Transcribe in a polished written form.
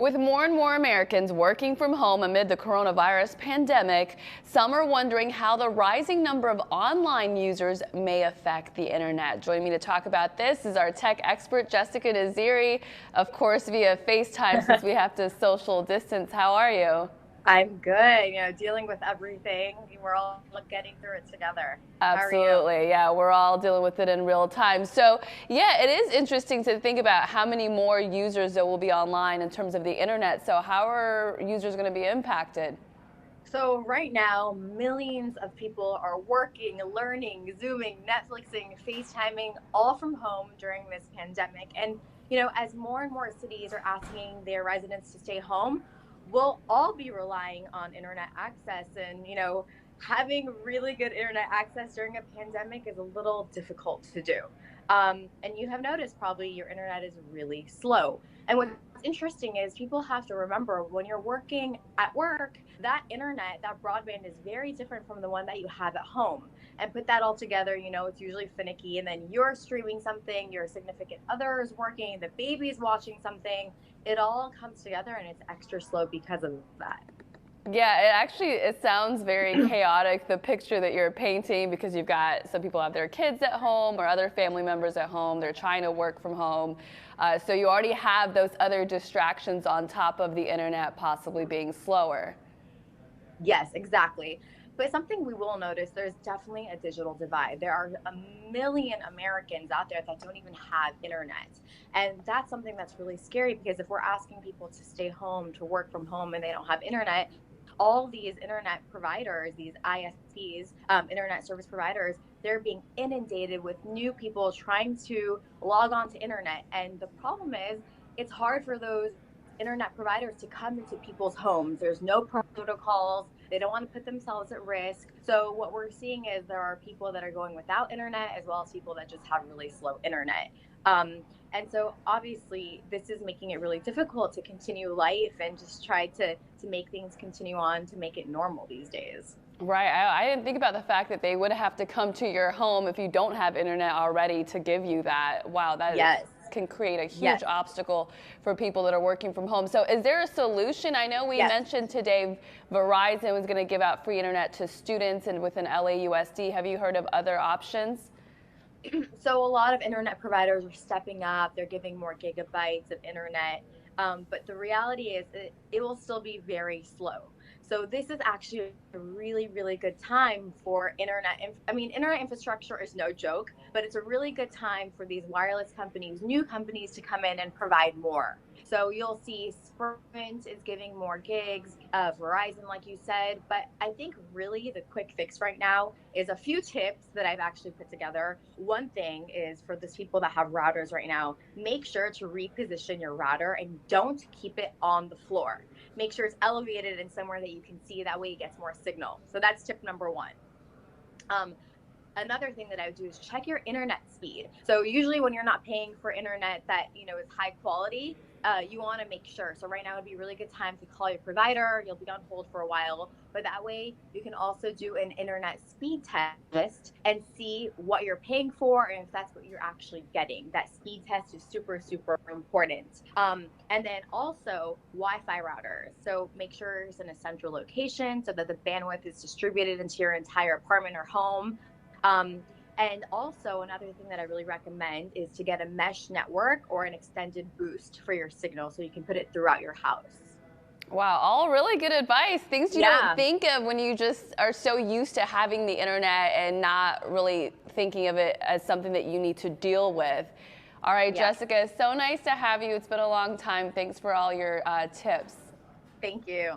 With more and more Americans working from home amid the coronavirus pandemic, some are wondering how the rising number of online users may affect the internet. Joining me to talk about this is our tech expert, Jessica Naziri, of course via FaceTime since we have to social distance. How are you? I'm good, dealing with everything. We're all getting through it together. How are you? Absolutely. Yeah, we're all dealing with it in real time. So, yeah, it is interesting to think about how many more users there will be online in terms of the internet. So, how are users going to be impacted? So right now, millions of people are working, learning, Zooming, Netflixing, FaceTiming, all from home during this pandemic. And, as more and more cities are asking their residents to stay home, we'll all be relying on internet access. And, having really good internet access during a pandemic is a little difficult to do. And you have noticed probably your internet is really slow. And what's interesting is people have to remember when you're working at work, that internet, that broadband is very different from the one that you have at home. And put that all together, it's usually finicky. And then you're streaming something, your significant other is working, the baby's watching something. It all comes together and it's extra slow because of that. Yeah, it sounds very chaotic, the picture that you're painting, because you've got some people have their kids at home or other family members at home. They're trying to work from home. So you already have those other distractions on top of the internet possibly being slower. Yes, exactly. But something we will notice, there's definitely a digital divide. There are a million Americans out there that don't even have internet. And that's something that's really scary because if we're asking people to stay home, to work from home, and they don't have internet, all these internet providers, these ISPs, internet service providers, they're being inundated with new people trying to log on to internet. And the problem is, it's hard for those internet providers to come into people's homes. There's no protocols. They don't want to put themselves at risk. So what we're seeing is there are people that are going without internet as well as people that just have really slow internet. And so obviously this is making it really difficult to continue life and just try to make things continue on to make it normal these days. Right. I didn't think about the fact that they would have to come to your home if you don't have internet already to give you that. Wow, Yes. can create a huge Yes. obstacle for people that are working from home. So is there a solution? I know we Yes. mentioned today Verizon was going to give out free internet to students and with an LAUSD. Have you heard of other options? So a lot of internet providers are stepping up. They're giving more gigabytes of internet. But the reality is it will still be very slow. So this is actually a really, really good time for internet. Internet infrastructure is no joke, but it's a really good time for these wireless companies, new companies to come in and provide more. So you'll see Sprint is giving more gigs, Verizon, like you said. But I think really the quick fix right now is a few tips that I've actually put together. One thing is for those people that have routers right now, make sure to reposition your router and don't keep it on the floor. Make sure it's elevated and somewhere that you can see. That way it gets more signal. So that's tip number one. Another thing that I would do is check your internet speed. So usually when you're not paying for internet that is high quality, you want to make sure. So right now would be a really good time to call your provider. You'll be on hold for a while, but that way you can also do an internet speed test and see what you're paying for and if that's what you're actually getting. That speed test is super, super important. And then also Wi-Fi routers. So make sure it's in a central location so that the bandwidth is distributed into your entire apartment or home. And also another thing that I really recommend is to get a mesh network or an extended boost for your signal so you can put it throughout your house. Wow, all really good advice. Things you Yeah. don't think of when you just are so used to having the internet and not really thinking of it as something that you need to deal with. All right, Yeah. Jessica, so nice to have you. It's been a long time. Thanks for all your tips. Thank you.